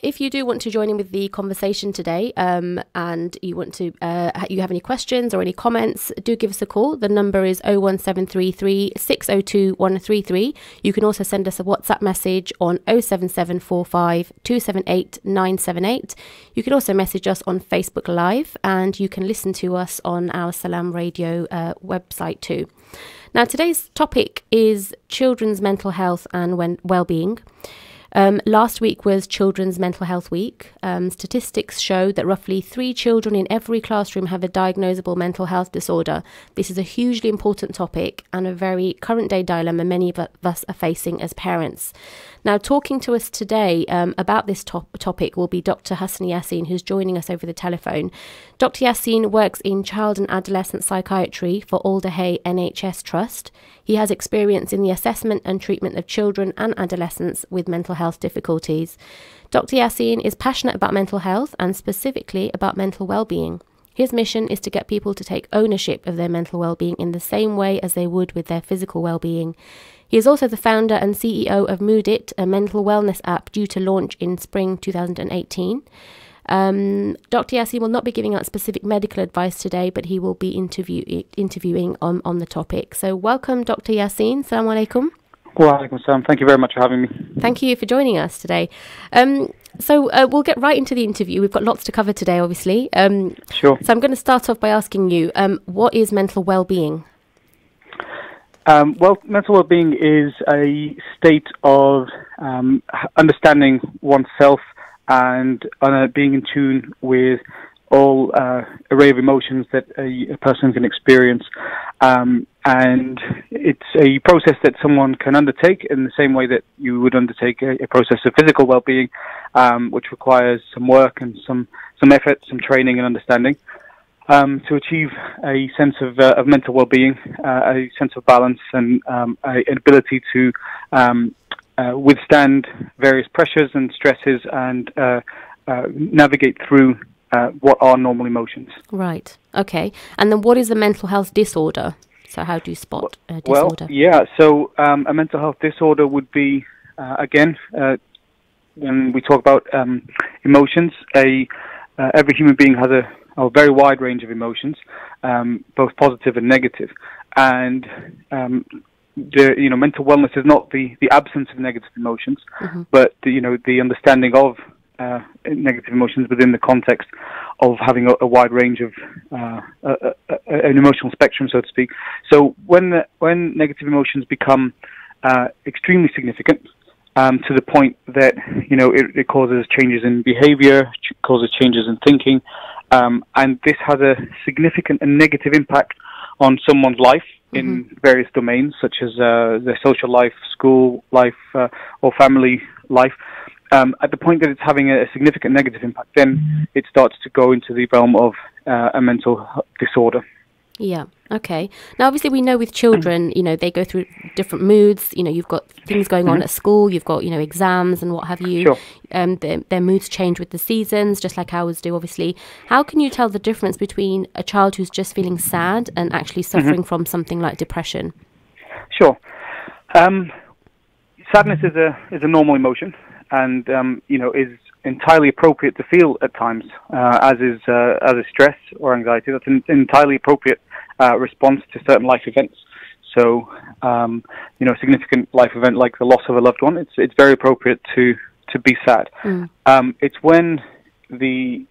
if you do want to join in with the conversation today, and you want to, you have any questions or any comments, do give us a call. The number is 01733 602 133. You can also send us a WhatsApp message on 07745 278 978. You can also message us on Facebook Live, and you can listen to us on our Salaam Radio website too. Now, today's topic is children's mental health and well-being. Last week was Children's Mental Health Week. Statistics show that roughly 3 children in every classroom have a diagnosable mental health disorder. This is a hugely important topic and a very current day dilemma many of us are facing as parents. Now, talking to us today about this topic will be Dr. Hassan Yassin, who's joining us over the telephone. Dr. Yassin works in child and adolescent psychiatry for Alder Hey NHS Trust. He has experience in the assessment and treatment of children and adolescents with mental health difficulties. Dr. Yassin is passionate about mental health and specifically about mental well-being. His mission is to get people to take ownership of their mental well-being in the same way as they would with their physical well-being. He is also the founder and CEO of Moodit, a mental wellness app due to launch in spring 2018. Dr. Yassin will not be giving out specific medical advice today, but he will be interviewing on the topic. So welcome, Dr. Yassin. Assalamu alaikum. Wa alaikum salam. Thank you very much for having me. Thank you for joining us today. So we'll get right into the interview. We've got lots to cover today, obviously. Sure. So I'm going to start off by asking you, what is mental well-being? Well, mental well-being is a state of understanding oneself and being in tune with all array of emotions that a person can experience. And it's a process that someone can undertake in the same way that you would undertake a process of physical well-being, which requires some work and some effort, some training and understanding. To achieve a sense of mental well-being, a sense of balance, and an ability to withstand various pressures and stresses and navigate through what are normal emotions. Right. Okay. And then what is a mental health disorder? So how do you spot a disorder? Well, yeah. So a mental health disorder would be, again, when we talk about emotions, every human being has a very wide range of emotions, both positive and negative. And mental wellness is not the absence of negative emotions, but the understanding of negative emotions within the context of having a wide range of an emotional spectrum, so to speak. So when negative emotions become extremely significant, to the point that it causes changes in behavior, causes changes in thinking, and this has a significant and negative impact on someone's life in various domains, such as their social life, school life, or family life. At the point that it's having a significant negative impact, then it starts to go into the realm of a mental disorder. Yeah. Okay. Now, obviously, we know with children, they go through different moods. You've got things going on at school. You've got, exams and what have you. Sure. Their moods change with the seasons, just like ours do, obviously. How can you tell the difference between a child who's just feeling sad and actually suffering from something like depression? Sure. Sadness is a normal emotion, and is entirely appropriate to feel at times, as is stress or anxiety. That's an entirely appropriate response to certain life events. So, a significant life event like the loss of a loved one, it's very appropriate to be sad. It's when the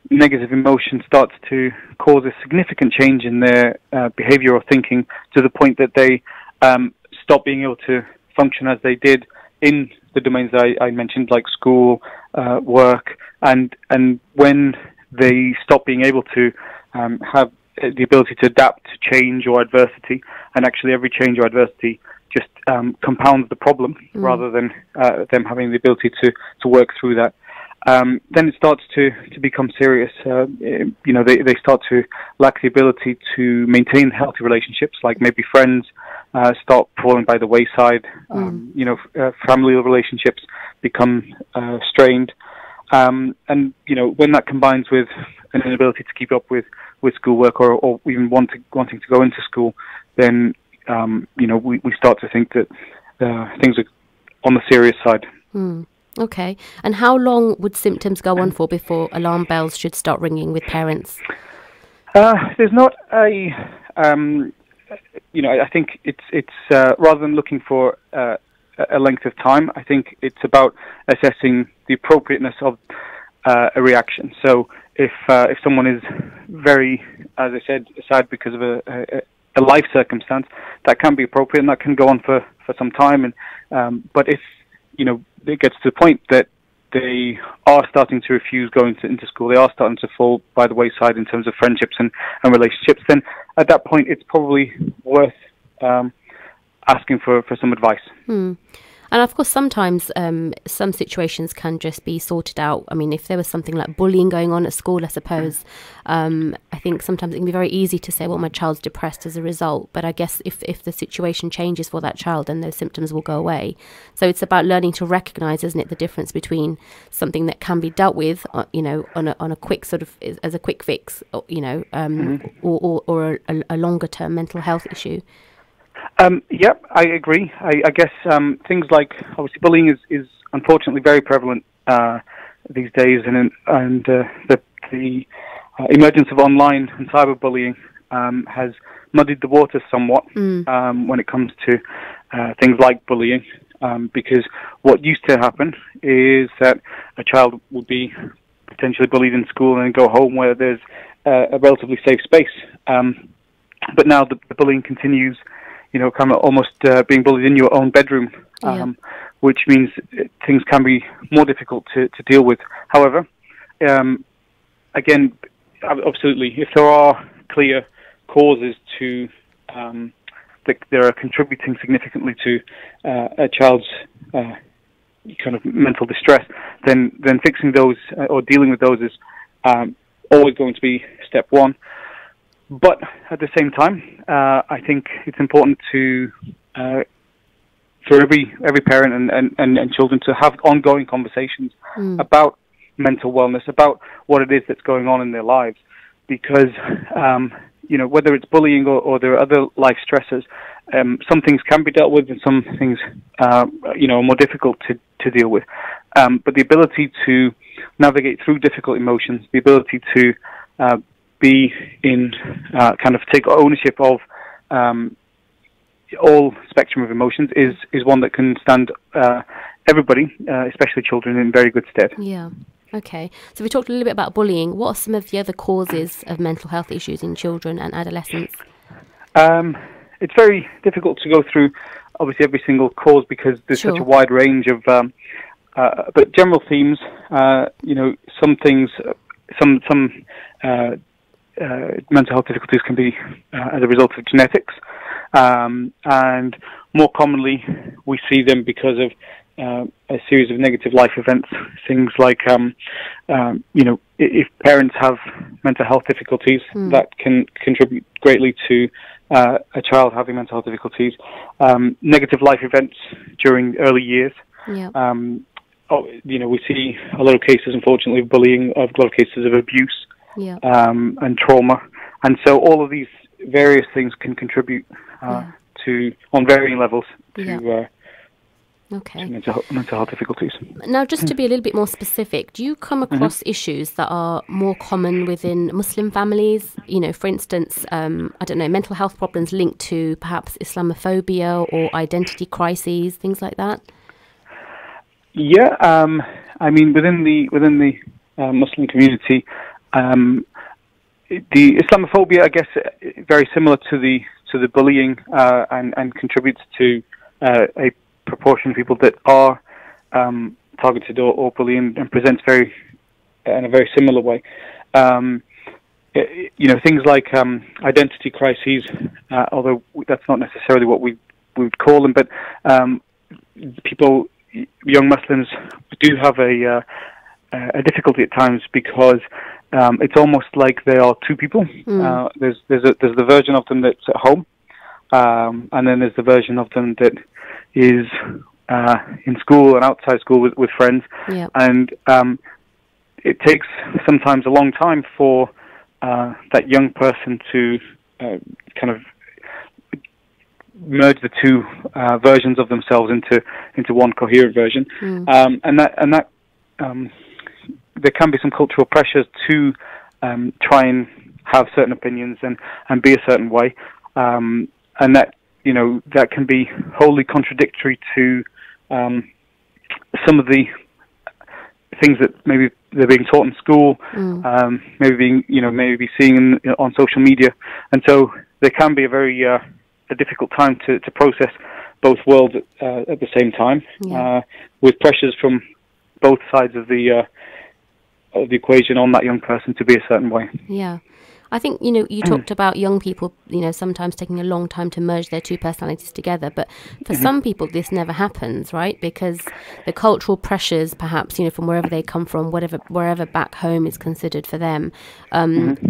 negative emotion starts to cause a significant change in their behavior or thinking to the point that they stop being able to function as they did in the domains that I mentioned, like school, work, and when they stop being able to have the ability to adapt to change or adversity, and actually every change or adversity just compounds the problem rather than them having the ability to work through that. Then it starts to become serious. They start to lack the ability to maintain healthy relationships, like maybe friends start falling by the wayside. Familial relationships become strained. And when that combines with an inability to keep up with schoolwork or even wanting to go into school, then we start to think that things are on the serious side. Okay. And how long would symptoms go on for before alarm bells should start ringing with parents? There's not a, I think it's rather than looking for a length of time, I think it's about assessing the appropriateness of a reaction. So if someone is very, as I said, sad because of a life circumstance, that can be appropriate and that can go on for some time. And but if it gets to the point that they are starting to refuse going into school, they are starting to fall by the wayside in terms of friendships and relationships, then at that point it's probably worth asking for some advice. And of course, sometimes some situations can just be sorted out. I mean, if there was something like bullying going on at school, I suppose, I think sometimes it can be very easy to say, well, my child's depressed as a result. But I guess if the situation changes for that child, then those symptoms will go away. So it's about learning to recognise, isn't it, the difference between something that can be dealt with, on a quick sort of, as a quick fix, or a longer term mental health issue. Yep, I agree. I guess things like, obviously, bullying is unfortunately very prevalent these days, and the emergence of online and cyberbullying has muddied the waters somewhat when it comes to things like bullying, because what used to happen is that a child would be potentially bullied in school and then go home where there's a relatively safe space. But now the bullying continues, kind of almost being bullied in your own bedroom, which means things can be more difficult to deal with. However, again, absolutely, if there are clear causes to that are contributing significantly to a child's kind of mental distress, then fixing those or dealing with those is always going to be step one. But at the same time, I think it's important to for every parent and children to have ongoing conversations about mental wellness, about what it is that's going on in their lives, because whether it's bullying or there are other life stressors, some things can be dealt with and some things are more difficult to deal with. But the ability to navigate through difficult emotions, the ability to be in kind of take ownership of all spectrum of emotions is one that can stand everybody, especially children, in very good stead. Yeah. Okay. So we talked a little bit about bullying. What are some of the other causes of mental health issues in children and adolescents? It's very difficult to go through, obviously, every single cause because there's such a wide range of, but general themes, some things, some mental health difficulties can be as a result of genetics, and more commonly we see them because of a series of negative life events. Things like, if parents have mental health difficulties, that can contribute greatly to a child having mental health difficulties. Negative life events during early years. Yeah. We see a lot of cases, unfortunately, of bullying, a lot of cases of abuse. Yeah. And trauma, and so all of these various things can contribute to, on varying levels, to mental health difficulties. Now, just to be a little bit more specific, do you come across issues that are more common within Muslim families? For instance, mental health problems linked to perhaps Islamophobia or identity crises, things like that. Yeah, I mean, within the Muslim community. The Islamophobia, I guess, very similar to the bullying, and contributes to a proportion of people that are targeted or bullied and presents in a very similar way. Things like identity crises, although that's not necessarily what we would call them, but young Muslims do have a difficulty at times because it's almost like they are two people. There's the version of them that's at home, and then there's the version of them that is in school and outside school with friends. Yep. And it takes sometimes a long time for that young person to kind of merge the two versions of themselves into one coherent version, and that there can be some cultural pressures to try and have certain opinions and be a certain way, and that that can be wholly contradictory to some of the things that maybe they're being taught in school, maybe seeing on social media, and so there can be a very a difficult time to process both worlds at the same time, with pressures from both sides of the equation on that young person to be a certain way. Yeah. I think, you talked about young people, sometimes taking a long time to merge their two personalities together. But for some people, this never happens, right? Because the cultural pressures, perhaps, from wherever they come from, wherever back home is considered for them,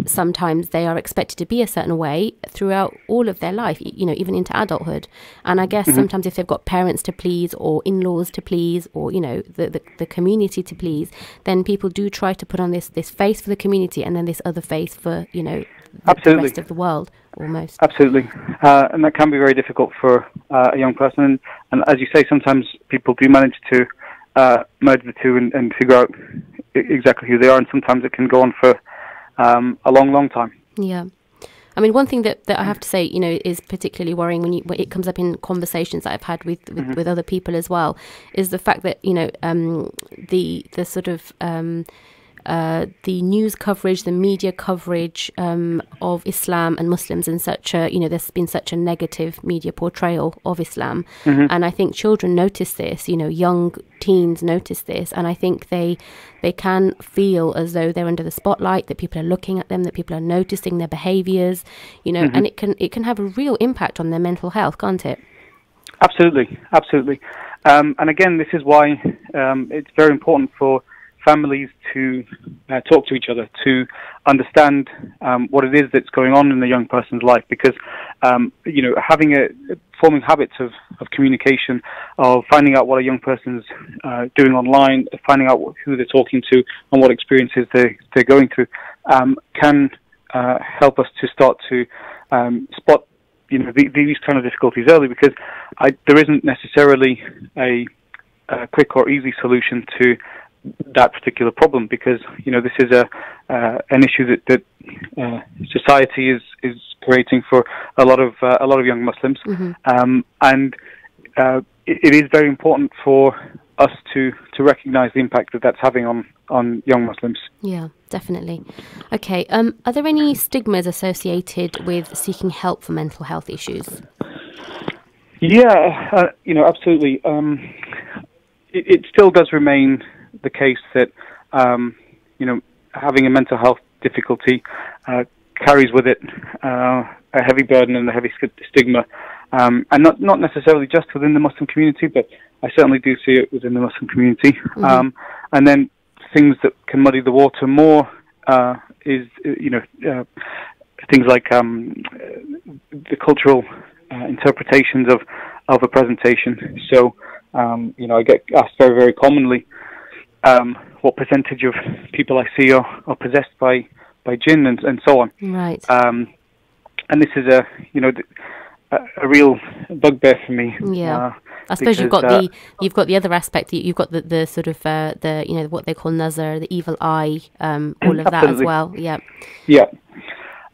sometimes they are expected to be a certain way throughout all of their life, even into adulthood. And I guess sometimes if they've got parents to please or in-laws to please or, the community to please, then people do try to put on this face for the community and then this other face for, the rest of the world, almost. Absolutely. And that can be very difficult for a young person. And as you say, sometimes people do manage to merge the two and figure out exactly who they are. And sometimes it can go on for a long, long time. Yeah. I mean, one thing that I have to say, is particularly worrying when it comes up in conversations that I've had with other people as well, is the fact that, the sort of... the news coverage, the media coverage of Islam and Muslims in such a, there's been such a negative media portrayal of Islam. And I think children notice this, young teens notice this. And I think they can feel as though they're under the spotlight, that people are looking at them, that people are noticing their behaviours, and it can have a real impact on their mental health, can't it? Absolutely, absolutely. And again, this is why it's very important for families to talk to each other, to understand what it is that's going on in the young person's life, because forming habits of communication, of finding out what a young person's doing online, finding out who they're talking to and what experiences they're going through, can help us to start to spot these kind of difficulties early, because there isn't necessarily a quick or easy solution to that particular problem, because this is an issue that society is creating for a lot of young Muslims, and it is very important for us to recognise the impact that's having on young Muslims. Yeah, definitely. Okay, are there any stigmas associated with seeking help for mental health issues? Yeah, absolutely. It still does remain the case that having a mental health difficulty carries with it a heavy burden and a heavy stigma, and not necessarily just within the Muslim community, but I certainly do see it within the Muslim community. And then things that can muddy the water more is things like the cultural interpretations of a presentation. So I get asked very, very commonly what percentage of people I see are possessed by jinn and so on. Right. And this is a real bugbear for me. Yeah. I suppose you've got the other aspect. You've got the sort of what they call nazar, the evil eye, all of that as well. Yeah. Yeah.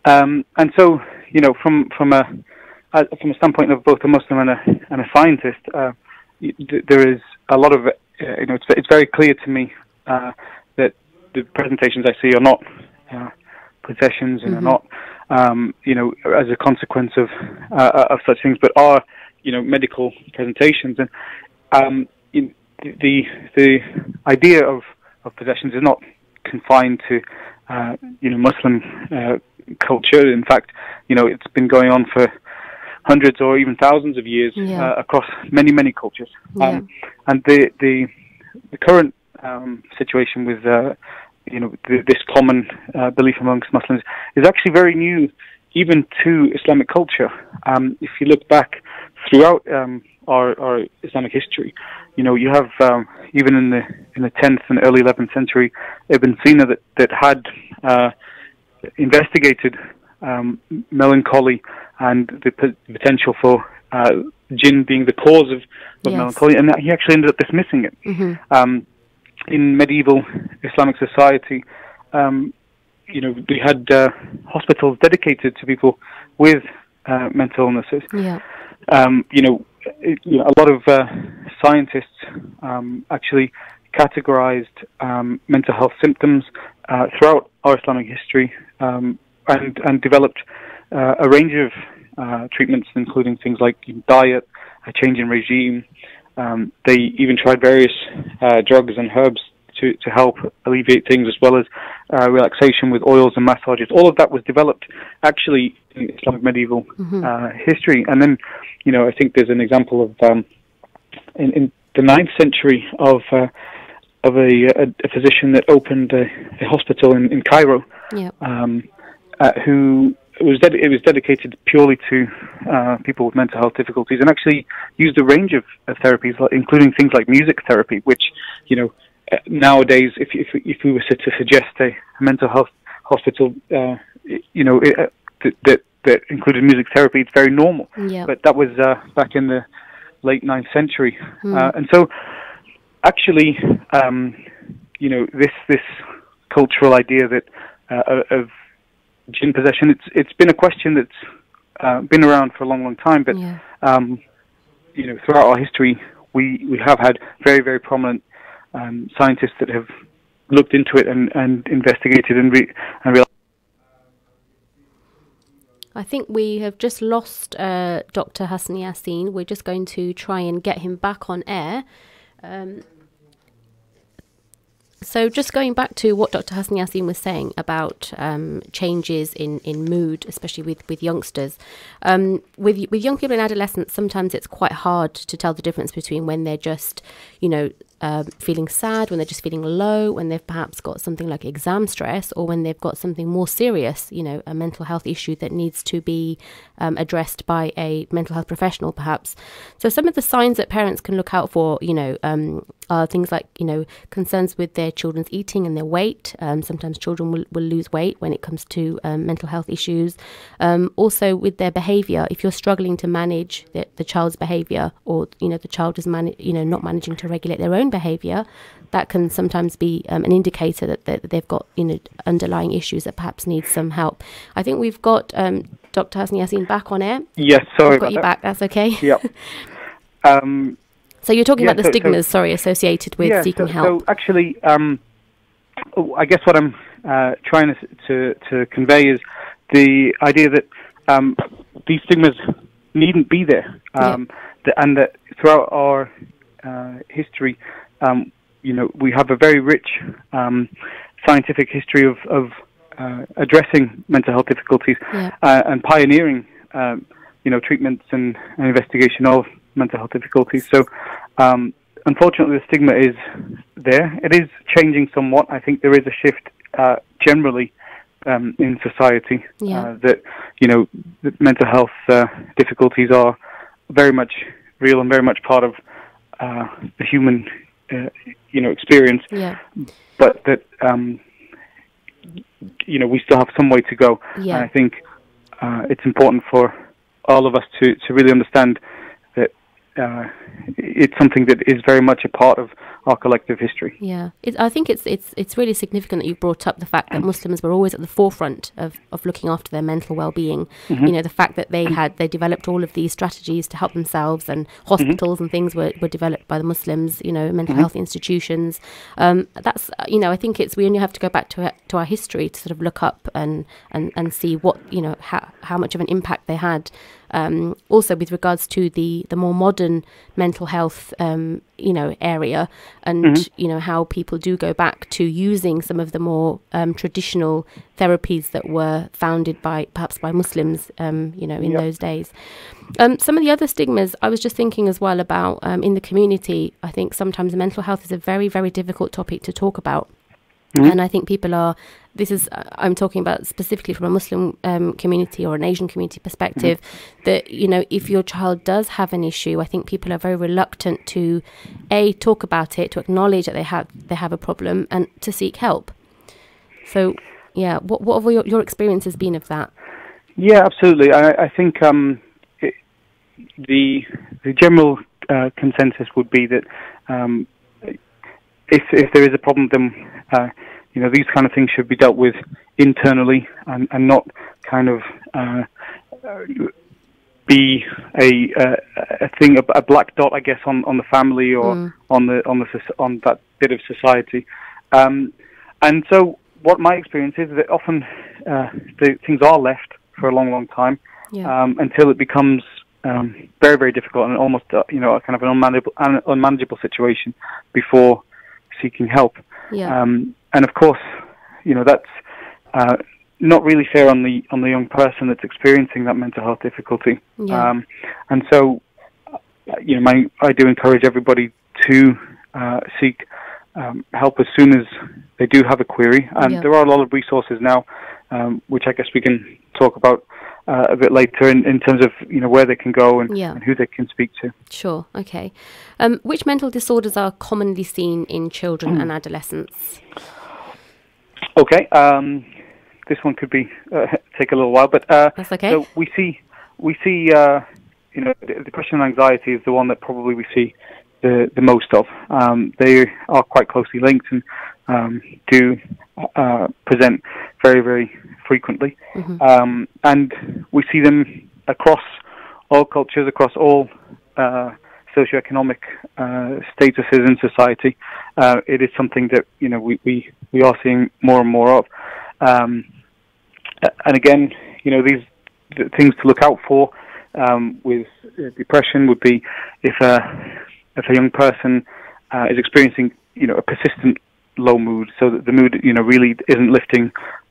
And so from a standpoint of both a Muslim and a scientist, there is a lot of it's very clear to me that the presentations I see are not possessions and are not as a consequence of such things, but are medical presentations. And the idea of possessions is not confined to Muslim culture. In fact, it's been going on for hundreds or even thousands of years across many cultures. And the current situation with this common belief amongst Muslims is actually very new, even to Islamic culture. If you look back throughout our Islamic history, you have even in the 10th and early 11th century, Ibn Sina that had investigated melancholy and the potential for jinn being the cause of Yes. melancholy, and that he actually ended up dismissing it. In medieval Islamic society, we had hospitals dedicated to people with mental illnesses. Yeah. A lot of scientists actually categorized mental health symptoms throughout our Islamic history, and developed a range of treatments, including things like diet, a change in regime. They even tried various drugs and herbs to help alleviate things, as well as relaxation with oils and massages. All of that was developed actually in Islamic medieval history. And then, I think there's an example of in the 9th century of a physician that opened a hospital in Cairo, who it was dedicated purely to people with mental health difficulties, and actually used a range of therapies, including things like music therapy, which nowadays, if we were to suggest a mental health hospital, that included music therapy, it's very normal. Yeah. But that was back in the late 9th century, and so actually, this cultural idea that of jinn possession, it's been a question that's been around for a long, long time. But throughout our history, we have had very, very prominent scientists that have looked into it and investigated and realized. I think we have just lost Dr. Hassan Yassin. We're just going to try and get him back on air. So just going back to what Dr. Hassan Yassin was saying about changes in mood, especially with youngsters. With young people in adolescence, sometimes it's quite hard to tell the difference between when they're just, feeling sad, when they're just feeling low, when they've perhaps got something like exam stress, or when they've got something more serious, a mental health issue that needs to be addressed by a mental health professional, perhaps. So some of the signs that parents can look out for, are things like, concerns with their children's eating and their weight. Sometimes children will lose weight when it comes to mental health issues. Also with their behaviour, if you're struggling to manage the child's behaviour, or, the child is not managing to regulate their own behaviour, that can sometimes be an indicator that they've got, underlying issues that perhaps need some help. I think we've got Dr. Hassan Yassin back on air. Yes, sorry. I've got you back. That's okay. Yep. So you're talking about the stigmas, associated with seeking help. So actually, I guess what I'm trying to convey is the idea that these stigmas needn't be there, and that throughout our history, we have a very rich scientific history of addressing mental health difficulties and pioneering, treatments and investigation of mental health difficulties. So, unfortunately, the stigma is there. It is changing somewhat. I think there is a shift generally in society that that mental health difficulties are very much real and very much part of the human experience. Yeah. But that we still have some way to go. Yeah. And I think it's important for all of us to really understand that it's something that is very much a part of our collective history. Yeah, I think it's really significant that you brought up the fact that Muslims were always at the forefront of looking after their mental well-being. Mm-hmm. The fact that they developed all of these strategies to help themselves, and hospitals and things were developed by the Muslims. Mental health institutions. That's I think we only have to go back to our history to sort of look up and see what how much of an impact they had. Also with regards to the more modern mental health area, and how people do go back to using some of the more traditional therapies that were founded perhaps by Muslims in those days. Some of the other stigmas I was just thinking as well about in the community. I think sometimes mental health is a very, very difficult topic to talk about. And I think people I'm talking about specifically from a Muslim community or an Asian community perspective, that, if your child does have an issue, I think people are very reluctant to, talk about it, to acknowledge that they have a problem, and to seek help. So, what have your experiences been of that? Yeah, absolutely. I think, the general consensus would be that if there is a problem, then these kind of things should be dealt with internally and not kind of be a thing, a black dot, I guess, on the family or on that bit of society. And so, what my experience is that often things are left for a long, long time until it becomes very, very difficult and almost a kind of an unmanageable situation before seeking help. And of course, that's not really fair on the young person that's experiencing that mental health difficulty. And so, I do encourage everybody to seek help as soon as they do have a query. And there are a lot of resources now, which I guess we can talk about a bit later in terms of where they can go and who they can speak to. Sure. Okay. Which mental disorders are commonly seen in children and adolescents? Okay. This one could be take a little while, but that's okay. So we see depression and anxiety is the one that probably we see the most of. They are quite closely linked and do present very, very frequently. And we see them across all cultures, across all socioeconomic statuses in society. It is something that we are seeing more and more of. And again, these things to look out for with depression would be if a young person is experiencing a persistent low mood, so that the mood really isn't lifting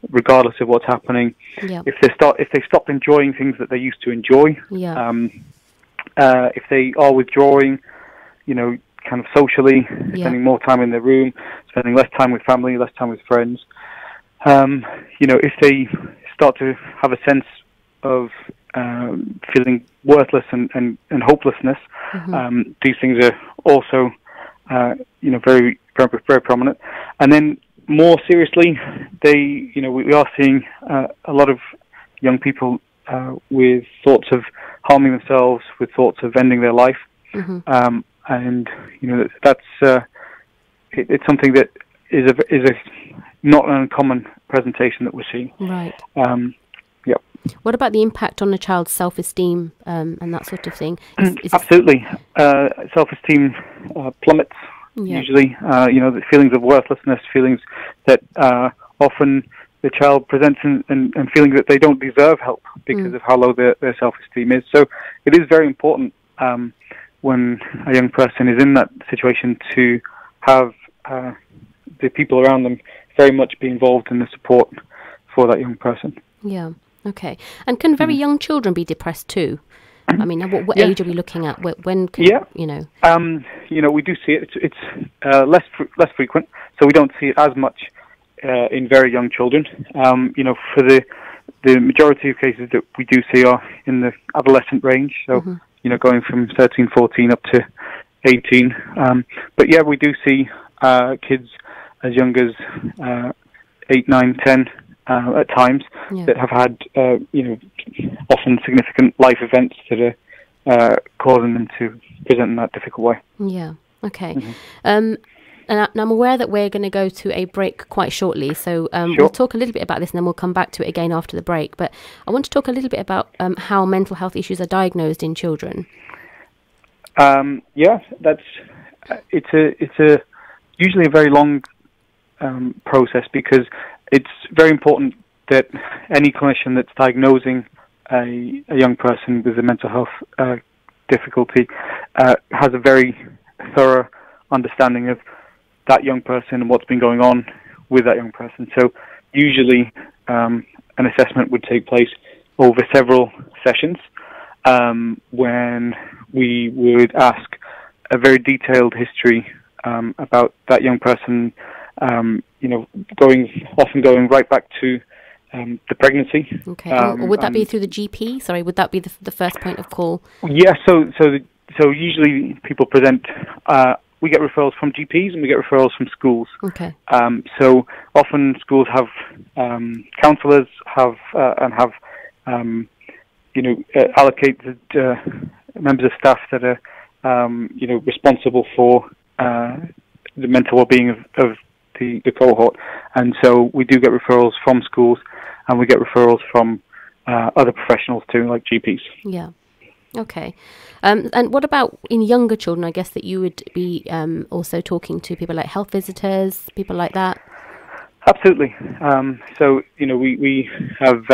regardless of what's happening. If they stop enjoying things that they used to enjoy, if they are withdrawing, kind of socially, spending more time in their room, spending less time with family, less time with friends. If they start to have a sense of feeling worthless and hopelessness, these things are also very, very, very prominent. And then more seriously, we are seeing a lot of young people with thoughts of harming themselves, with thoughts of ending their life, and that's it's something that is a not an uncommon presentation that we're seeing. Right. What about the impact on a child's self-esteem and that sort of thing? Absolutely. Self-esteem plummets, usually. The feelings of worthlessness, feelings that often the child presents and feeling that they don't deserve help because of how low their self-esteem is. So it is very important when a young person is in that situation to have the people around them very much be involved in the support for that young person. Yeah. Okay. And can very young children be depressed too? I mean, what age are we looking at? When can we do see it. It's less frequent, so we don't see it as much in very young children. For the majority of cases that we do see are in the adolescent range. So going from 13, 14 up to 18. But yeah, we do see kids as young as 8, 9, 10 at times that have had often significant life events that are causing them to present in that difficult way. Yeah. Okay. And I'm aware that we're going to go to a break quite shortly, so we'll talk a little bit about this and then we'll come back to it again after the break. But I want to talk a little bit about how mental health issues are diagnosed in children. It's usually a very long process, because it's very important that any clinician that's diagnosing a young person with a mental health difficulty has a very thorough understanding of that young person and what's been going on with that young person. So usually an assessment would take place over several sessions when we would ask a very detailed history about that young person, going right back to the pregnancy. Okay. Or would that be through the GP? Sorry, would that be the first point of call? Yeah. So usually people present. We get referrals from GPs and we get referrals from schools. Okay. So often schools have counsellors, allocated members of staff that are responsible for the mental well-being of the cohort, and so we do get referrals from schools, and we get referrals from other professionals too, like GPs. Yeah. Okay. And what about in younger children? I guess that you would be also talking to people like health visitors, people like that. Absolutely. So we have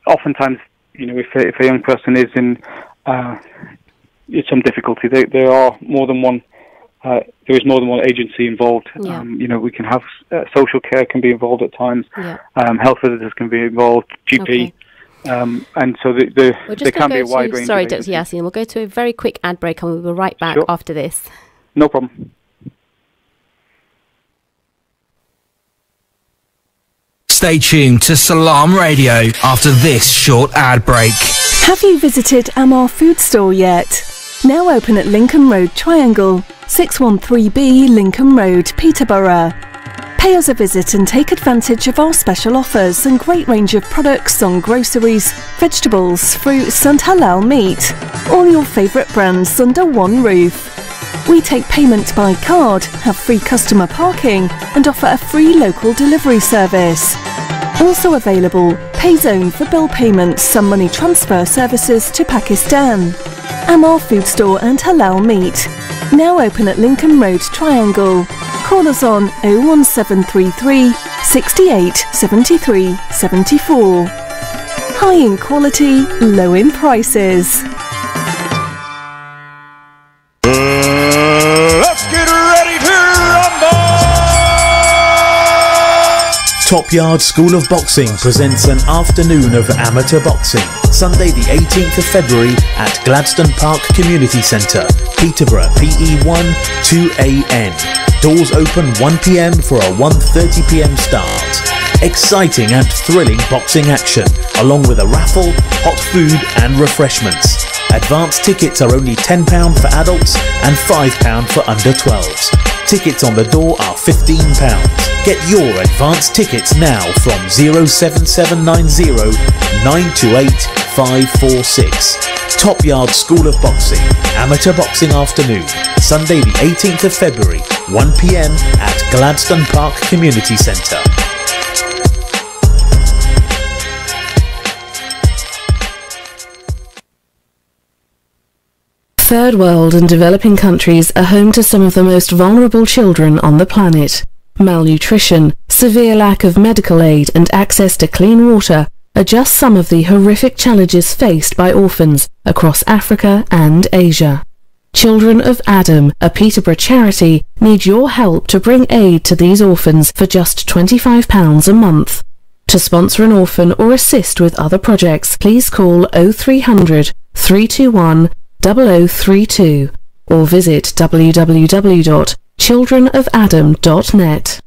oftentimes, if a young person is in some difficulty, there are more than one. There is more than one agency involved. Yeah. We can have social care can be involved at times. Yeah. Health visitors can be involved. GP. Okay. And so there can be a wide range. Sorry, of Dr. Yasin, we'll go to a very quick ad break and we'll be right back after this. No problem. Stay tuned to Salaam Radio after this short ad break. Have you visited Amar Food Store yet? Now open at Lincoln Road Triangle, 613B Lincoln Road, Peterborough. Pay us a visit and take advantage of our special offers and great range of products on groceries, vegetables, fruits and halal meat. All your favourite brands under one roof. We take payment by card, have free customer parking and offer a free local delivery service. Also available, PayZone for bill payments and money transfer services to Pakistan. Amar Food Store and Halal Meat. Now open at Lincoln Road Triangle. Call us on 01733 68 73 74. High in quality, low in prices. Let's get ready to rumble! Top Yard School of Boxing presents an afternoon of amateur boxing. Sunday the 18th of February at Gladstone Park Community Centre, Peterborough, PE1 2AN. Doors open 1 p.m. for a 1:30 p.m. start. Exciting and thrilling boxing action, along with a raffle, hot food and refreshments. Advance tickets are only £10 for adults and £5 for under 12s. Tickets on the door are £15. Get your advance tickets now from 07790 928 546. Top Yard School of Boxing, Amateur Boxing Afternoon, Sunday the 18th of February, 1 p.m. at Gladstone Park Community Centre. Third world and developing countries are home to some of the most vulnerable children on the planet. Malnutrition, severe lack of medical aid and access to clean water are just some of the horrific challenges faced by orphans across Africa and Asia. Children of Adam, a Peterborough charity, need your help to bring aid to these orphans for just £25 a month. To sponsor an orphan or assist with other projects, please call 0300 321 0032 or visit www.childrenofadam.net.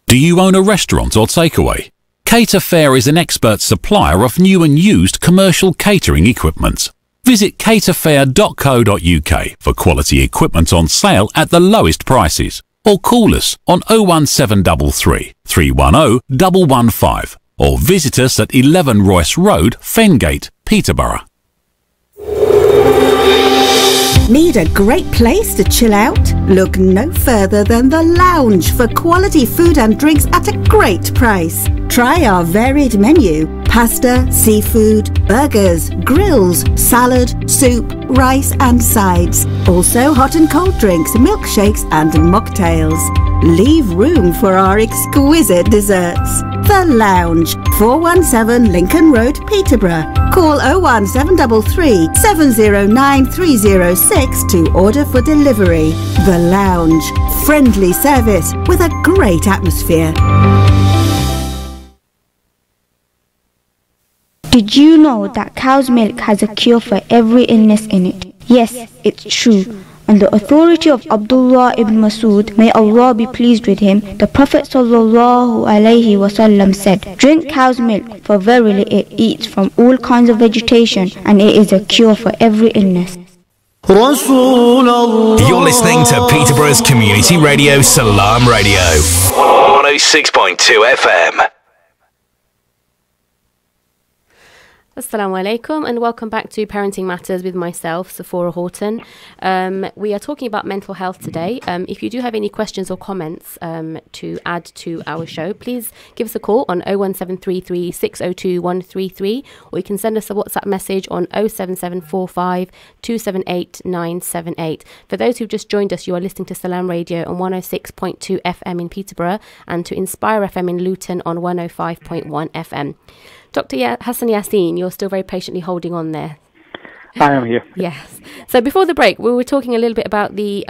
Do you own a restaurant or takeaway? Cater Fair is an expert supplier of new and used commercial catering equipment. Visit caterfair.co.uk for quality equipment on sale at the lowest prices, or call us on 01733 310 115 or visit us at 11 Royce Road, Fengate, Peterborough. Need a great place to chill out? Look no further than The Lounge for quality food and drinks at a great price. Try our varied menu: pasta, seafood, burgers, grills, salad, soup, rice and sides. Also hot and cold drinks, milkshakes and mocktails. Leave room for our exquisite desserts. The Lounge, 417 Lincoln Road, Peterborough. Call 01733 709 306 to order for delivery. The Lounge, friendly service with a great atmosphere. Did you know that cow's milk has a cure for every illness in it? Yes, it's true. On the authority of Abdullah ibn Masud, may Allah be pleased with him, the Prophet ﷺ said, "Drink cow's milk, for verily it eats from all kinds of vegetation, and it is a cure for every illness." You're listening to Peterborough's community radio, Salaam Radio, 106.2 FM. Assalamu alaikum and welcome back to Parenting Matters with myself, Sephora Horton. We are talking about mental health today. If you do have any questions or comments to add to our show, please give us a call on 01733 602 133, or you can send us a WhatsApp message on 07745 278 978. For those who've just joined us, you are listening to Salaam Radio on 106.2 FM in Peterborough and to Inspire FM in Luton on 105.1 FM. Dr. Hassan Yassin, you're still very patiently holding on there. I am here. Yes. So before the break, we were talking a little bit about the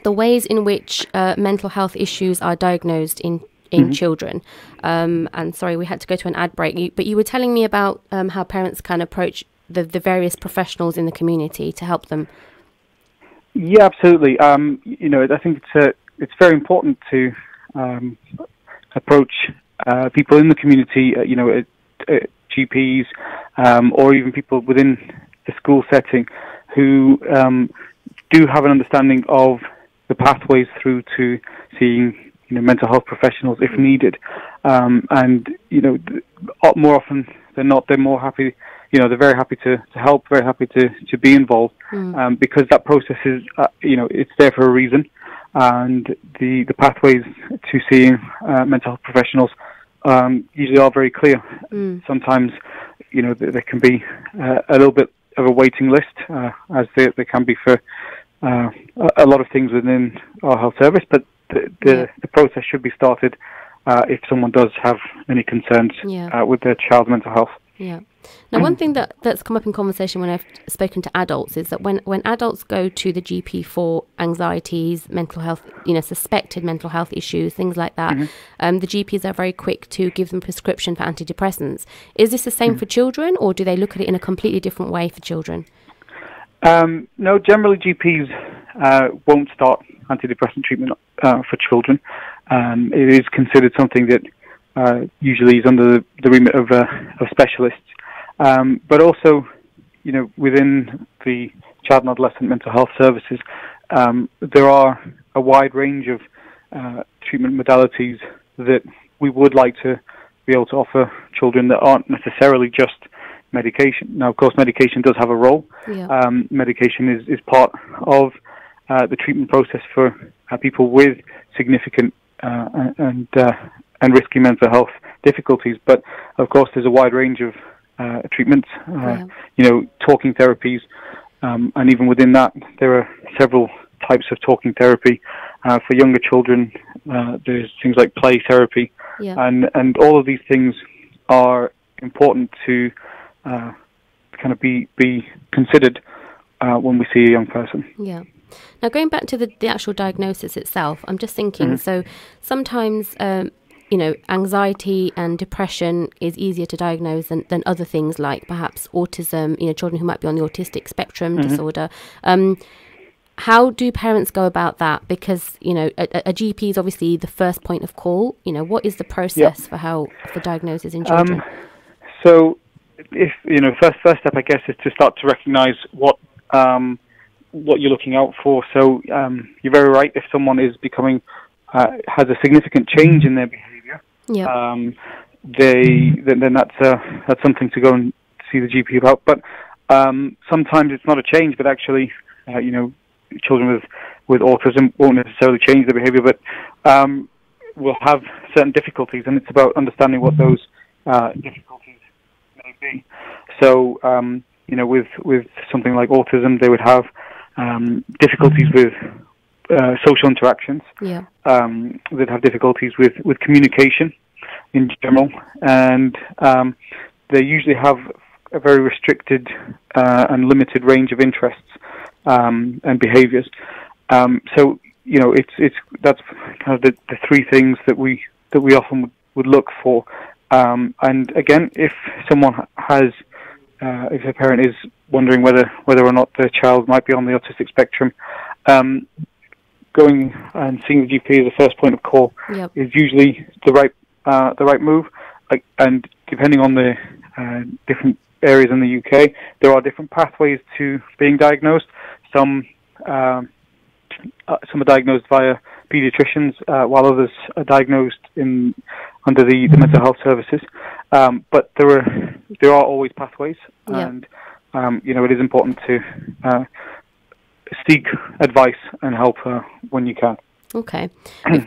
ways in which mental health issues are diagnosed in children. And sorry, we had to go to an ad break. But you were telling me about how parents can approach the various professionals in the community to help them. Yeah, absolutely. I think it's very important to approach people in the community, GPs, or even people within the school setting who do have an understanding of the pathways through to seeing, mental health professionals if needed. More often than not, they're more happy. They're very happy to help, very happy to be involved, because that process is, it's there for a reason, and the pathways to seeing mental health professionals usually are very clear. Sometimes, there can be a little bit of a waiting list, as there can be for a lot of things within our health service, but the process should be started if someone does have any concerns with their child's mental health. Yeah. Now, one thing that's come up in conversation when I've spoken to adults is that when adults go to the GP for anxieties, mental health, suspected mental health issues, things like that, the GPs are very quick to give them prescription for antidepressants. Is this the same for children, or do they look at it in a completely different way for children? No, generally GPs won't start antidepressant treatment for children. It is considered something that usually is under the remit of specialists. But also, within the child and adolescent mental health services, there are a wide range of treatment modalities that we would like to be able to offer children that aren't necessarily just medication. Now, of course, medication does have a role. Yeah. Medication is part of the treatment process for people with significant and risky mental health difficulties. But, of course, there's a wide range of treatments, talking therapies, and even within that, there are several types of talking therapy. For younger children, there's things like play therapy, and all of these things are important to kind of be considered when we see a young person. Yeah. Now, going back to the actual diagnosis itself, I'm just thinking, so sometimes anxiety and depression is easier to diagnose than other things like perhaps autism, children who might be on the autistic spectrum disorder. How do parents go about that? Because, a GP is obviously the first point of call. What is the process for diagnosis in children? So, if, first step, I guess, is to start to recognize what you're looking out for. So, you're very right. If someone is becoming, has a significant change in their behavior, then that's something to go and see the GP about. But sometimes it's not a change, but actually, children with autism won't necessarily change their behavior, but will have certain difficulties, and it's about understanding what those difficulties may be. So, with something like autism, they would have difficulties with social interactions. Yeah. That have difficulties with communication in general, and they usually have a very restricted and limited range of interests and behaviours. So that's kind of the three things that we often would look for. And again, if someone has, if a parent is wondering whether or not their child might be on the autistic spectrum, going and seeing the GP as a first point of call is usually the right move. And depending on the different areas in the UK, there are different pathways to being diagnosed. Some are diagnosed via paediatricians, while others are diagnosed under the mental health services. but there are always pathways, and it is important to seek advice and help when you can. Okay.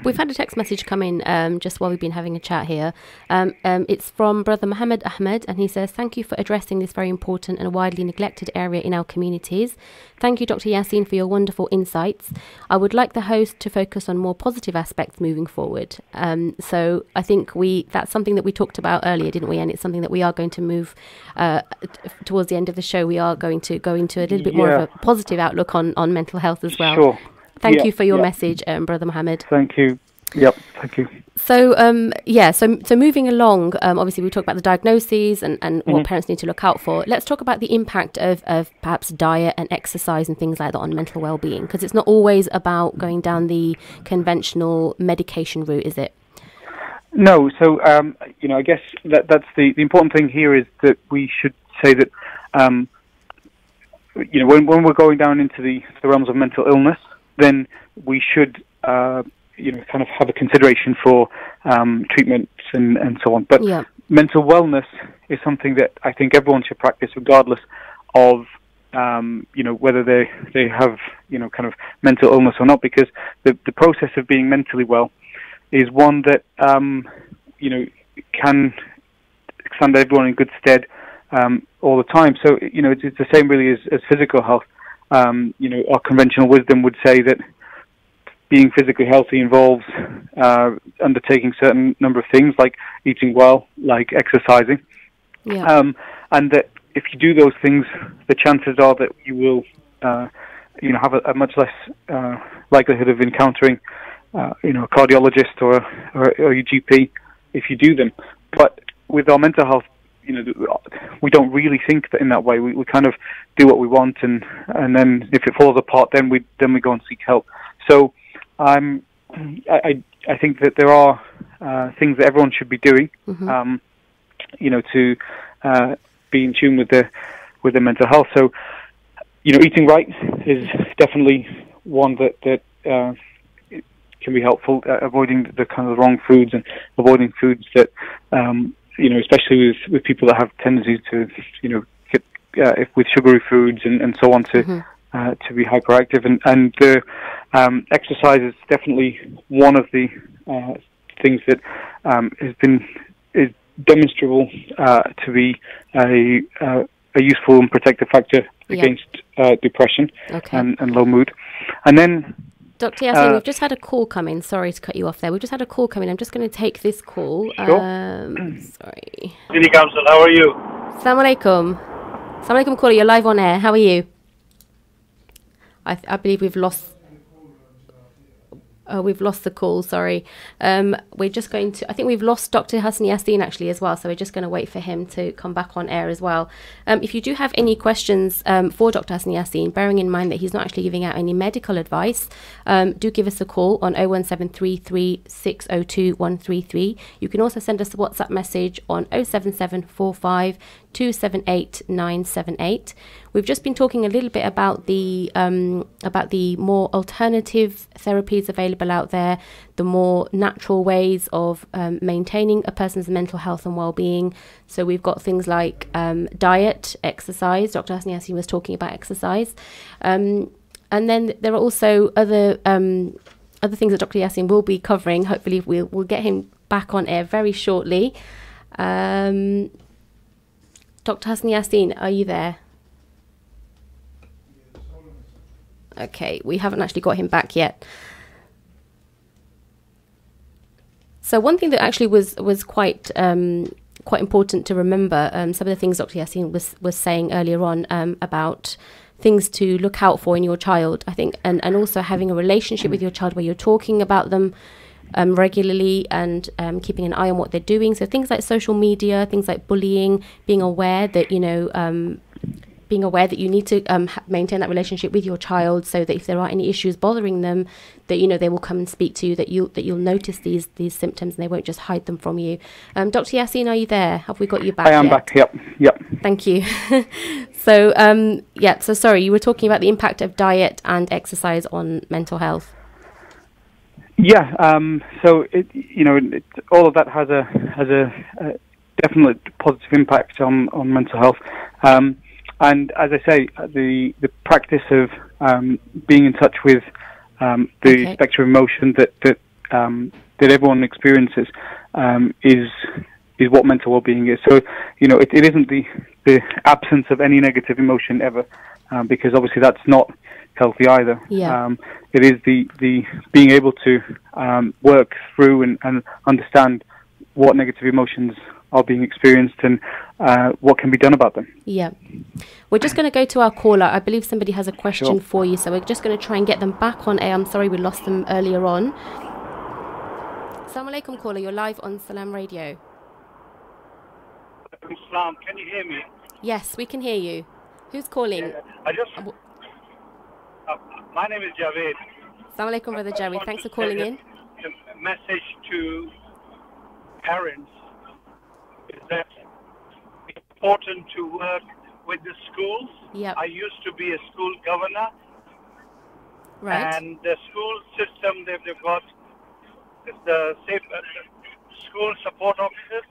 We've had a text message come in just while we've been having a chat here. It's from Brother Muhammad Ahmed, and he says, "Thank you for addressing this very important and widely neglected area in our communities. Thank you, Dr. Yassin, for your wonderful insights. I would like the host to focus on more positive aspects moving forward." So I think that's something that we talked about earlier, didn't we? And it's something that we are going to move towards the end of the show. We are going to go into a little bit more of a positive outlook on mental health as well. Sure. Thank you for your message, Brother Mohammed. Thank you. Yep, thank you. So, so moving along, obviously we talked about the diagnoses and what parents need to look out for. Let's talk about the impact of perhaps diet and exercise and things like that on mental well-being, because it's not always about going down the conventional medication route, is it? No, so, I guess that's the important thing here is that we should say that, when we're going down into the realms of mental illness, then we should, kind of have a consideration for treatments and so on. But mental wellness is something that I think everyone should practice, regardless of, whether they have, kind of mental illness or not, because the process of being mentally well is one that, can stand everyone in good stead all the time. So, it's the same really as physical health. Our conventional wisdom would say that being physically healthy involves undertaking certain number of things, like eating well, like exercising, and that if you do those things, the chances are that you will, have a much less likelihood of encountering, a cardiologist or your GP if you do them. But with our mental health, we don't really think that in that way. We kind of do what we want, and then if it falls apart, then we go and seek help. So I think that there are things that everyone should be doing, to be in tune with their mental health. So eating right is definitely one that can be helpful. Avoiding the kind of the wrong foods and avoiding foods that especially with people that have tendencies to, get with sugary foods and so on to be hyperactive. And the exercise is definitely one of the things that is demonstrable to be a useful and protective factor against depression and low mood. And then Dr. Yassin, we've just had a call come in. Sorry to cut you off there. We've just had a call come in. I'm just going to take this call. Sure. Sorry. City Council, how are you? Assalamu alaikum. Assalamu alaikum, caller. You're live on air. How are you? I believe we've lost the call, sorry. We're just going to, I think we've lost Dr. Hassan Yassin actually as well, so we're just going to wait for him to come back on air as well. If you do have any questions for Dr. Hassan Yassin, bearing in mind that he's not actually giving out any medical advice, do give us a call on 01733 602 133. You can also send us a WhatsApp message on 07745 278 978. We've just been talking a little bit about the more alternative therapies available out there, the more natural ways of maintaining a person's mental health and well-being. So we've got things like diet, exercise. Dr. Hassan Yassin was talking about exercise, and then there are also other things that Dr. Yassin will be covering. Hopefully, we'll get him back on air very shortly. Dr. Hassan Yassin, are you there? Okay, we haven't actually got him back yet. So one thing that actually was quite important to remember, some of the things Dr. Yassin was saying earlier on about things to look out for in your child, I think, and also having a relationship with your child where you're talking about them regularly and keeping an eye on what they're doing. So things like social media, things like bullying, being aware that you need to maintain that relationship with your child, so that if there are any issues bothering them, that they will come and speak to you, that you'll notice these symptoms and they won't just hide them from you. Dr. Yassin, are you there? Have we got you back? I am back. Yep. Thank you. So so sorry, you were talking about the impact of diet and exercise on mental health. Yeah. So all of that has a definite positive impact on mental health. And as I say, the practice of being in touch with the spectrum of emotion that everyone experiences is what mental well-being is. So, it isn't the absence of any negative emotion ever, because obviously that's not healthy either. Yeah. It is the being able to work through and understand what negative emotions are being experienced and what can be done about them. Yeah. We're just going to go to our caller. I believe somebody has a question for you, so we're just going to try and get them back on air. I'm sorry we lost them earlier on. Assalamu alaikum, caller. You're live on Salaam Radio. Salaam, can you hear me? Yes, we can hear you. Who's calling? My name is Javed. Assalamu alaikum, Brother Javed. Thanks for calling in. The message to parents is that it's important to work with the schools. Yep. I used to be a school governor. Right. And the school system, they've got the school support officers.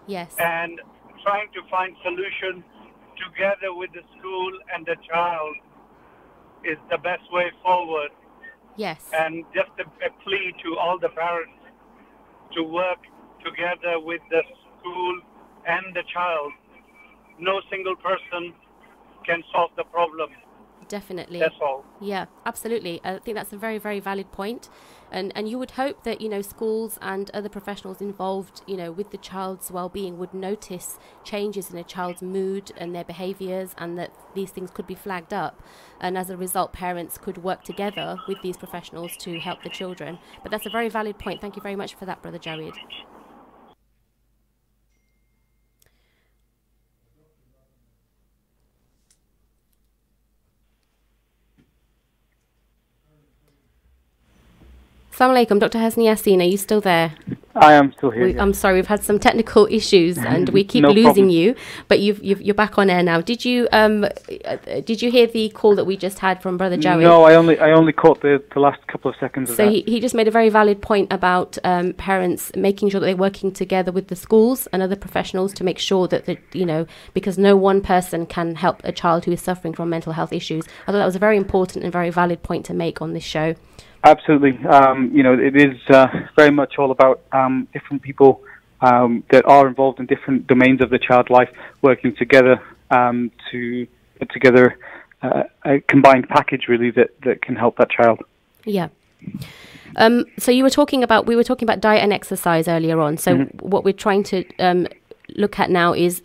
Yes. And trying to find solution together with the school and the child is the best way forward. Yes. And just a plea to all the parents to work together with the school and the child. No single person can solve the problem. Definitely. That's all. Yeah, absolutely. I think that's a very, very valid point. And you would hope that, schools and other professionals involved, with the child's well-being would notice changes in a child's mood and their behaviours, and that these things could be flagged up. And as a result, parents could work together with these professionals to help the children. But that's a very valid point. Thank you very much for that, Brother Jawed. Assalamu alaikum, Dr. Hasni Yassin, are you still there? I am still here. I'm sorry, we've had some technical issues and we keep losing problem. You, but you're back on air now. Did you hear the call that we just had from Brother Jawed? No, I only caught the last couple of seconds of that. So he just made a very valid point about parents making sure that they're working together with the schools and other professionals to make sure that because no one person can help a child who is suffering from mental health issues. I thought that was a very important and very valid point to make on this show. Absolutely. It is very much all about different people that are involved in different domains of the child life working together to put together a combined package, really, that can help that child. Yeah. So we were talking about diet and exercise earlier on. So what we're trying to look at now is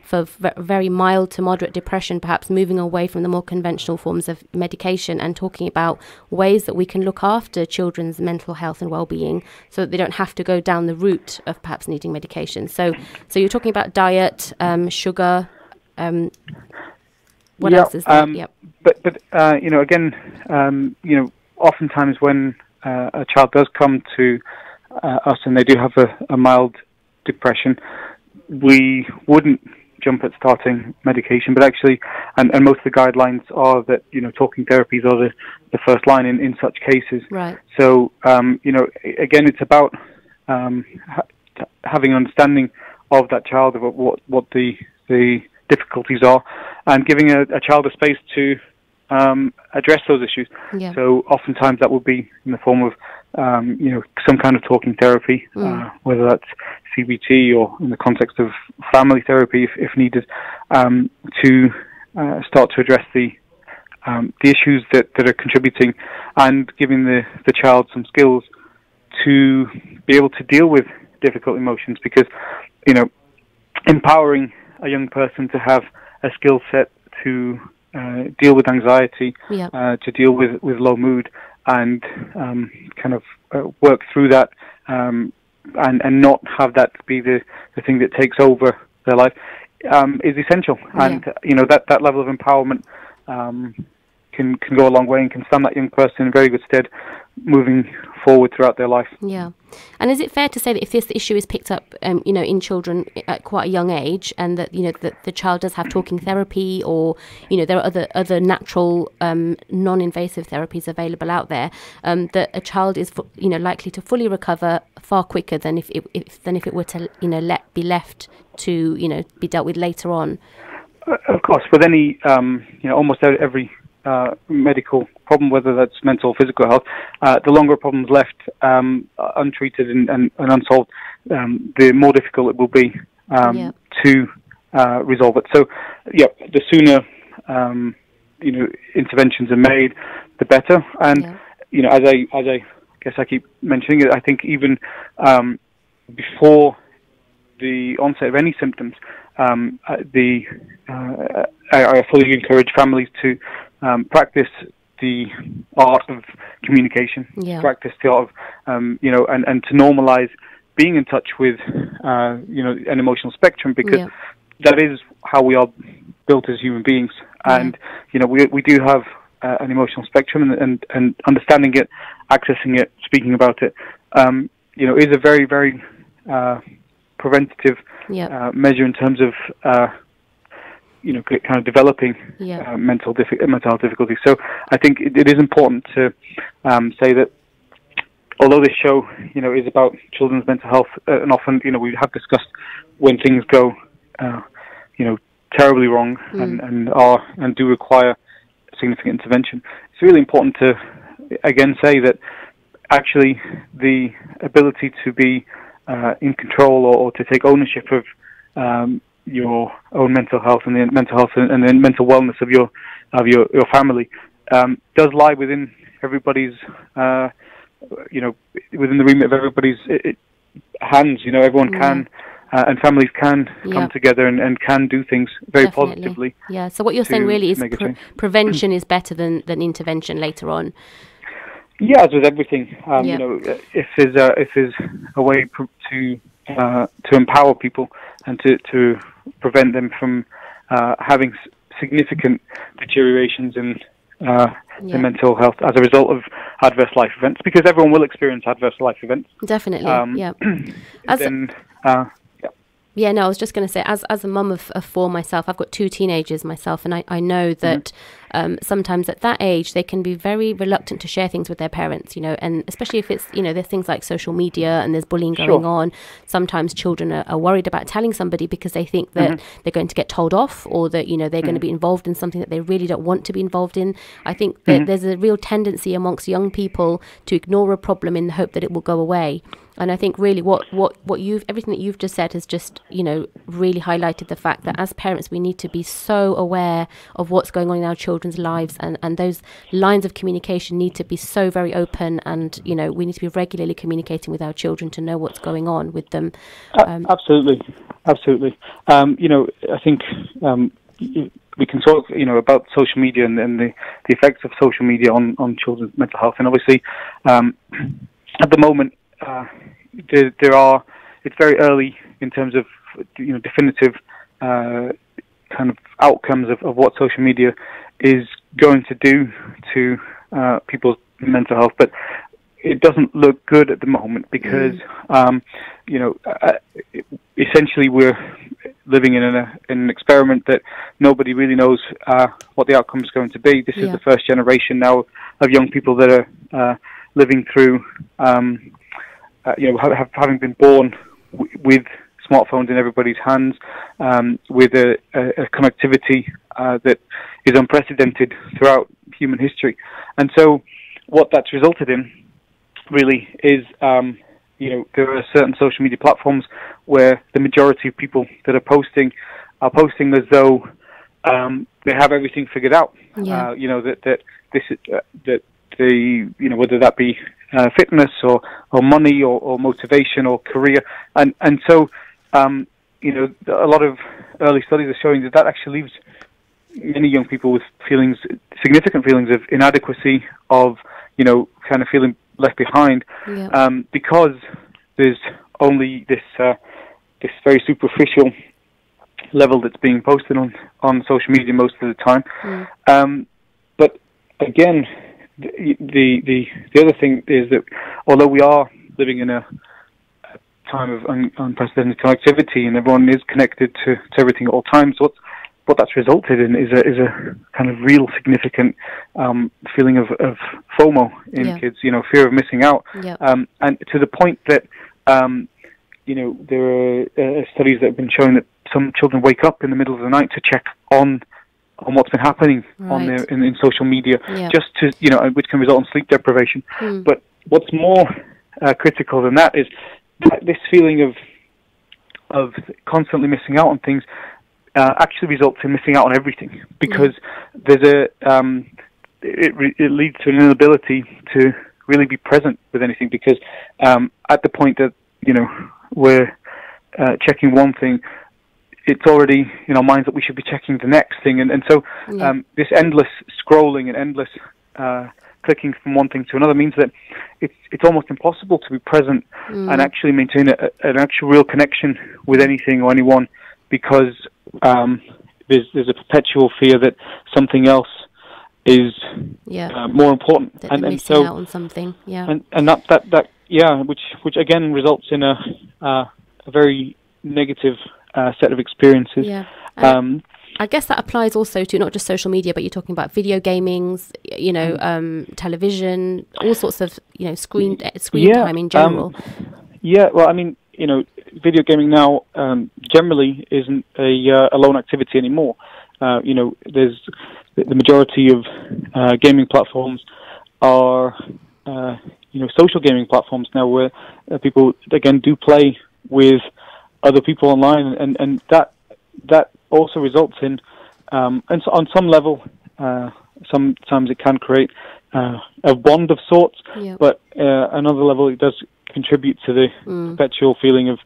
for very mild to moderate depression, perhaps moving away from the more conventional forms of medication and talking about ways that we can look after children's mental health and well-being so that they don't have to go down the route of perhaps needing medication. So you're talking about diet, sugar, what else is there? Yep. But again, oftentimes when a child does come to us and they do have a mild depression, we wouldn't jump at starting medication, but actually, and most of the guidelines are that, talking therapies are the first line in such cases. Right. So, again, it's about having an understanding of that child, of what the difficulties are, and giving a child a space to address those issues. Yeah. So oftentimes that would be in the form of some kind of talking therapy, whether that's CBT or in the context of family therapy if needed, to start to address the issues that are contributing, and giving the child some skills to be able to deal with difficult emotions, because empowering a young person to have a skill set to deal with anxiety, to deal with low mood, and kind of work through that, and not have that be the thing that takes over their life, is essential. And that level of empowerment can go a long way and can stand that young person in very good stead moving forward throughout their life. Yeah. And is it fair to say that if this issue is picked up, in children at quite a young age, and that, that the child does have talking therapy, or, there are other natural, non-invasive therapies available out there, that a child is, likely to fully recover far quicker than if it were to, be left to, be dealt with later on? Of course, with any, almost every medical problem, whether that's mental or physical health, the longer a problem's left untreated and unsolved, the more difficult it will be to resolve it. So, the sooner interventions are made, the better. And as I guess I keep mentioning it, I think even before the onset of any symptoms, I fully encourage families to practice the art of communication, practice the art of, and to normalize being in touch with, an emotional spectrum, because that is how we are built as human beings. And, we do have an emotional spectrum, and understanding it, accessing it, speaking about it, is a very, very preventative measure in terms of kind of developing mental health difficulties. So I think it is important to say that although this show is about children's mental health, and often we have discussed when things go terribly wrong and do require significant intervention, it's really important to again say that actually the ability to be in control or to take ownership of your own mental health and the mental health and the mental wellness of your family does lie within everybody's within the remit of everybody's hands. Everyone can and families can come together and can do things very positively. Yeah. So what you're saying really is prevention is better than intervention later on. Yeah, as with everything, if there's a way to empower people and to prevent them from having significant deteriorations in mental health as a result of adverse life events, because everyone will experience adverse life events. Definitely, I was just going to say, as a mum of four myself, I've got two teenagers myself, and I know that sometimes at that age they can be very reluctant to share things with their parents, and especially if it's, there's things like social media and there's bullying going on. Sometimes children are worried about telling somebody because they think that they're going to get told off, or that, they're going to be involved in something that they really don't want to be involved in. I think that there's a real tendency amongst young people to ignore a problem in the hope that it will go away. And I think really everything that you've just said has just, really highlighted the fact that as parents we need to be so aware of what's going on in our children's lives, and those lines of communication need to be so very open, and, we need to be regularly communicating with our children to know what's going on with them. Absolutely. I think we can talk, about social media and the effects of social media on children's mental health. And obviously, at the moment, it's very early in terms of definitive kind of outcomes of what social media is going to do to people's mental health, but it doesn't look good at the moment because essentially we're living in an experiment that nobody really knows what the outcome is going to be. This is the first generation now of young people that are living through having been born with smartphones in everybody's hands, with a connectivity that is unprecedented throughout human history. And so what that's resulted in really is, there are certain social media platforms where the majority of people that are posting as though they have everything figured out. Whether that be fitness or money or motivation or career, and so a lot of early studies are showing that actually leaves many young people with significant feelings of inadequacy, of kind of feeling left behind, because there's only this very superficial level that's being posted on social media most of the time. But again, the other thing is that although we are living in a time of unprecedented connectivity and everyone is connected to everything at all times, what that's resulted in is a kind of real significant feeling of FOMO in kids, fear of missing out, and to the point that there are studies that have been showing that some children wake up in the middle of the night to check on what's been happening on their in social media, just to which can result in sleep deprivation. But what's more critical than that is this feeling of constantly missing out on things actually results in missing out on everything, because there's it leads to an inability to really be present with anything, because at the point that we're checking one thing, it's already in our minds that we should be checking the next thing, and so this endless scrolling and endless clicking from one thing to another means that it's almost impossible to be present and actually maintain an actual real connection with anything or anyone, because there's a perpetual fear that something else is more important, that and missing so out on something, and that which again results in a very negative set of experiences. I guess that applies also to not just social media, but you're talking about video gamings, television, all sorts of screen time in general. Well, I mean, video gaming now generally isn't a lone activity anymore. There's the majority of gaming platforms are social gaming platforms now, where people again do play with other people online, and that also results in and so on some level sometimes it can create a bond of sorts, but another level it does contribute to the perpetual feeling of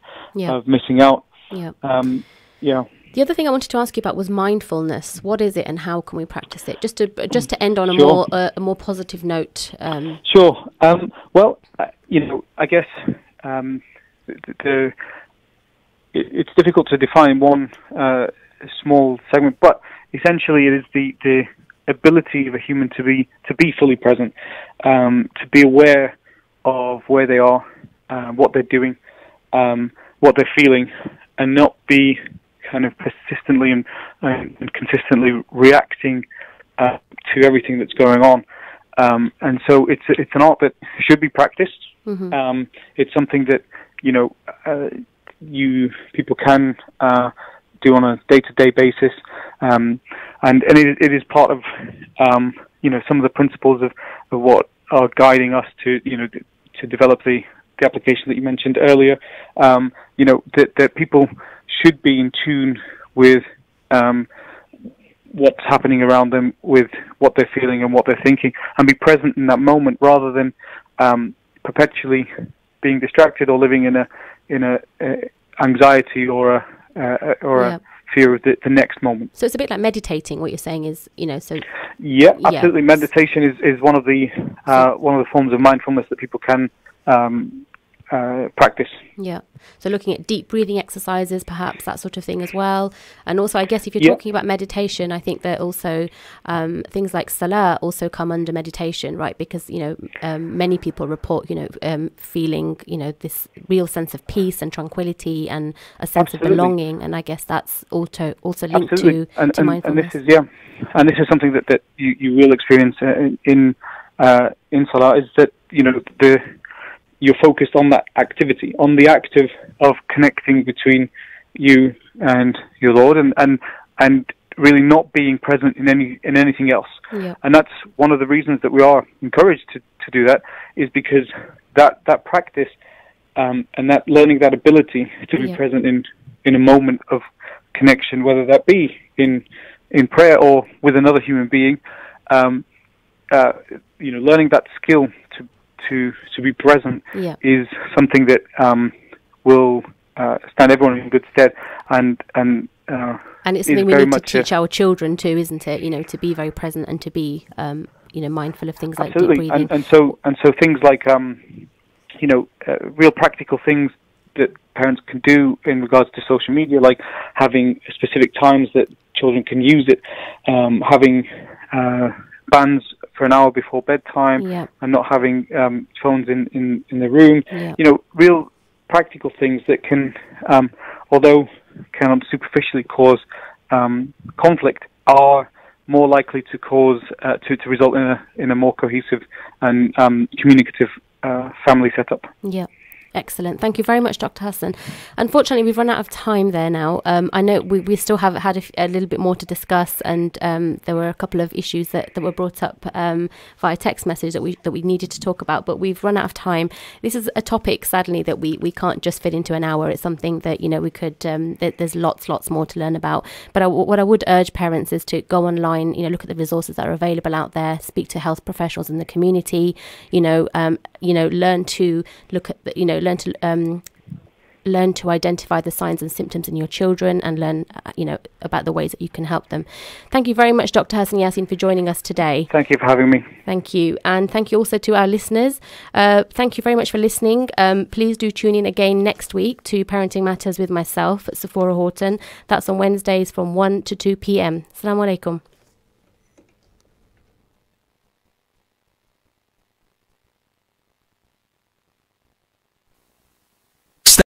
missing out. The other thing I wanted to ask you about was mindfulness. What is it, and how can we practice it? Just to end on a more positive note. Sure. Well, I guess it's difficult to define one small segment, but essentially it is the ability of a human to be fully present, to be aware of where they are, what they're doing, what they're feeling, and not be kind of persistently and consistently reacting to everything that's going on. And so it's an art that should be practiced. It's something that people can do on a day-to-day basis, and it is part of some of the principles of what are guiding us to develop the application that you mentioned earlier. That people should be in tune with what's happening around them, with what they're feeling and what they're thinking, and be present in that moment rather than perpetually being distracted or living in a anxiety or a fear of the next moment. So it's a bit like meditating. What you're saying is, absolutely. Meditation is one of the forms of mindfulness that people can practice. So looking at deep breathing exercises, perhaps that sort of thing as well. And also, I guess if you're talking about meditation, I think that also things like Salah also come under meditation, right? Because many people report feeling this real sense of peace and tranquility and a sense of belonging, and I guess that's also linked to mindfulness. And this is something that you will experience in Salah, is that you're focused on that activity, on the act of connecting between you and your Lord, and really not being present in anything else. And that's one of the reasons that we are encouraged to do that, is because that practice and that learning that ability to be present in a moment of connection, whether that be in prayer or with another human being, learning that skill to be present is something that will stand everyone in good stead, and it's something we need to teach our children too, isn't it? To be very present and to be mindful of things like deep breathing. And so things like real practical things that parents can do in regards to social media, like having specific times that children can use it, having bans for an hour before bedtime, Yeah. and not having phones in the room. Yeah. You know, real practical things that can, although can superficially cause conflict, are more likely to cause to result in a more cohesive and communicative family setup. Yeah. Excellent. Thank you very much, Dr. Hassan. Unfortunately, we've run out of time there now. I know we still have had a little bit more to discuss, and there were a couple of issues that were brought up via text message that we needed to talk about, but we've run out of time. This is a topic, sadly, that we can't just fit into an hour. It's something that, you know, we could, there's lots more to learn about. But what I would urge parents is to go online, you know, look at the resources that are available out there, speak to health professionals in the community, learn to look at, learn to identify the signs and symptoms in your children, and learn, about the ways that you can help them. Thank you very much, Dr. Hassan Yassin, for joining us today. Thank you for having me. Thank you. And thank you also to our listeners. Thank you very much for listening. Please do tune in again next week to Parenting Matters with myself, Sephora Horton. That's on Wednesdays from 1 to 2 p.m. Assalamu alaikum.